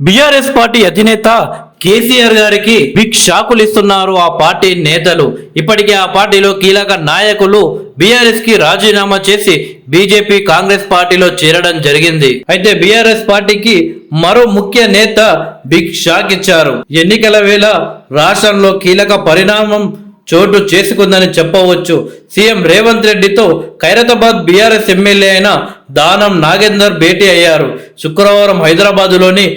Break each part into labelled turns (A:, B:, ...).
A: BRS party అధినేత కేసీఆర్ గారికి big షాకులు ఇస్తున్నారు ఆ పార్టీ నేతలు. ఇప్పటికే ఆ పార్టీలో కీలక నాయకులు బీఆర్ఎస్ కి రాజీనామా చేసి బీజేపీ కాంగ్రెస్ పార్టీలో చేరడం జరిగింది. అయితే బీఆర్ఎస్ పార్టీకి మరో ముఖ్య నేత బిగ్ షాక్ ఇచ్చారు. ఎన్నికల వేళ రాష్ట్రంలో కీలక పరిణామం చోటు చేసుకుందని చెప్పవచ్చు. సీఎం రేవంత్ రెడ్డితో ఖైరతాబాద్ బీఆర్ఎస్ ఎమ్మెల్యే అయిన దానం నాగేందర్ భేటీ అయ్యారు. శుక్రవారం హైదరాబాదులోని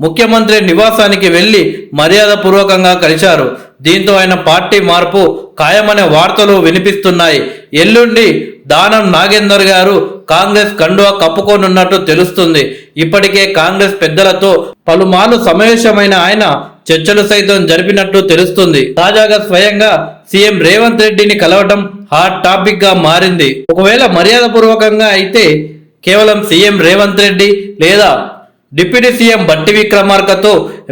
A: ముఖ్యమంత్రి నివాసానికి వెళ్లి మర్యాదపూర్వకంగా కలిశారు. దీంతో ఆయన పార్టీ మార్పు ఖాయమనే వార్తలు వినిపిస్తున్నాయి. ఎల్లుండి దానం నాగేందర్ గారు కాంగ్రెస్ కండువా కప్పుకోనున్నట్టు తెలుస్తుంది. ఇప్పటికే కాంగ్రెస్ పెద్దలతో పలుమార్లు సమావేశమైన ఆయన చర్చలు సైతం జరిపినట్టు తెలుస్తుంది. తాజాగా స్వయంగా సీఎం రేవంత్ రెడ్డిని కలవడం హాట్ టాపిక్ గా మారింది. ఒకవేళ మర్యాదపూర్వకంగా అయితే కేవలం సీఎం రేవంత్ రెడ్డి లేదా డిప్యూటీ సీఎం బట్టి విక్రమార్కతో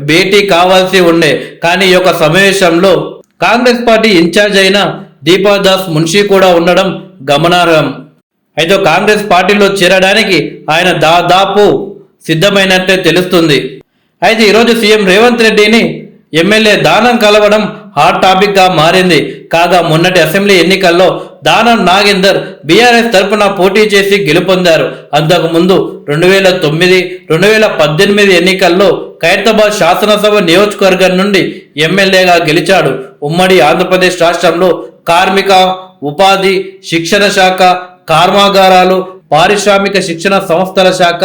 A: భేటీ కావాల్సి ఉండే. కానీ ఈ యొక్క సమావేశంలో కాంగ్రెస్ పార్టీ ఇన్ఛార్జ్ అయిన దీపాదాస్ మున్షి కూడా ఉండడం గమనార్హం. అయితే కాంగ్రెస్ పార్టీలో చేరడానికి ఆయన దాదాపు సిద్ధమైనట్టే తెలుస్తుంది. అయితే ఈరోజు సీఎం రేవంత్ రెడ్డిని ఎమ్మెల్యే దానం కలవడం హాట్ టాపిక్ గా మారింది. కాగా మొన్నటి అసెంబ్లీ ఎన్నికల్లో దానం నాగేందర్ బీఆర్ఎస్ తరఫున పోటీ చేసి గెలుపొందారు. అంతకు ముందు 2009, 2018 ఎన్నికల్లో ఖైరతాబాద్ శాసనసభ నియోజకవర్గం నుండి ఎమ్మెల్యేగా గెలిచాడు. ఉమ్మడి ఆంధ్రప్రదేశ్ రాష్ట్రంలో కార్మిక, ఉపాధి, శిక్షణ శాఖ, కర్మాగారాలు, పారిశ్రామిక శిక్షణ సంస్థల శాఖ,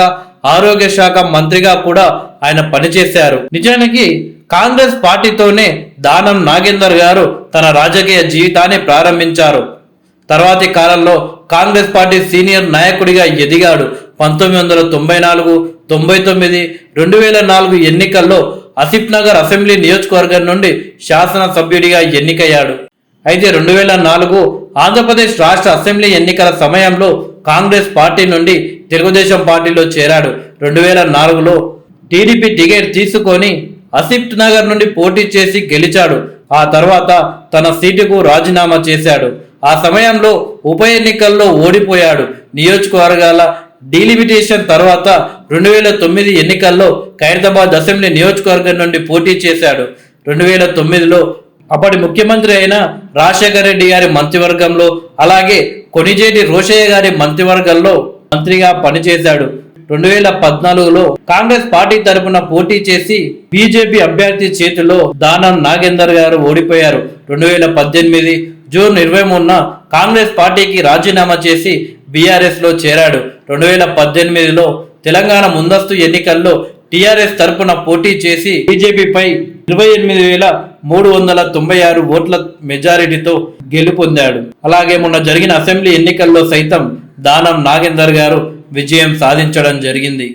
A: ఆరోగ్య శాఖ మంత్రిగా కూడా ఆయన పనిచేశారు. నిజానికి కాంగ్రెస్ పార్టీతోనే దానం నాగేందర్ గారు తన రాజకీయ జీవితాన్ని ప్రారంభించారు. తర్వాతి కాలంలో కాంగ్రెస్ పార్టీ సీనియర్ నాయకుడిగా ఎదిగాడు. 1994, 99, 2004 ఎన్నికల్లో ఆసిఫ్ నగర్ అసెంబ్లీ నియోజకవర్గం నుండి శాసనసభ్యుడిగా ఎన్నికయ్యాడు. అయితే 2004 ఆంధ్రప్రదేశ్ రాష్ట్ర అసెంబ్లీ ఎన్నికల సమయంలో కాంగ్రెస్ పార్టీ నుండి తెలుగుదేశం పార్టీలో చేరాడు. 2004లో టీడీపీ టికెట్ తీసుకొని ఆసిఫ్ నగర్ నుండి పోటీ చేసి గెలిచాడు. ఆ తర్వాత తన సీటుకు రాజీనామా చేశాడు. ఆ సమయంలో ఉప ఎన్నికల్లో ఓడిపోయాడు. నియోజకవర్గాల డీలిమిటేషన్ తర్వాత 2009 ఎన్నికల్లో ఖైరతాబాద్ అసెంబ్లీ నియోజకవర్గం నుండి పోటీ చేశాడు. 2009లో అప్పటి ముఖ్యమంత్రి అయిన రాజశేఖర రెడ్డి గారి మంత్రివర్గంలో, అలాగే కొణిజేటి రోషయ్య గారి మంత్రివర్గంలో మంత్రిగా పనిచేశాడు. 2014లో కాంగ్రెస్ పార్టీ తరఫున పోటీ చేసి బీజేపీ అభ్యర్థి చేతిలో దానం నాగేందర్ గారు ఓడిపోయారు. 2018 జూన్ 23న కాంగ్రెస్ పార్టీకి రాజీనామా చేసి బీఆర్ఎస్ లో చేరాడు. 2018లో తెలంగాణ ముందస్తు ఎన్నికల్లో టీఆర్ఎస్ తరఫున పోటీ చేసి బీజేపీపై 28,396 ఓట్ల మెజారిటీతో గెలుపొందాడు. అలాగే మొన్న జరిగిన అసెంబ్లీ ఎన్నికల్లో సైతం దానం నాగేందర్ గారు విజయం సాధించడం జరిగింది.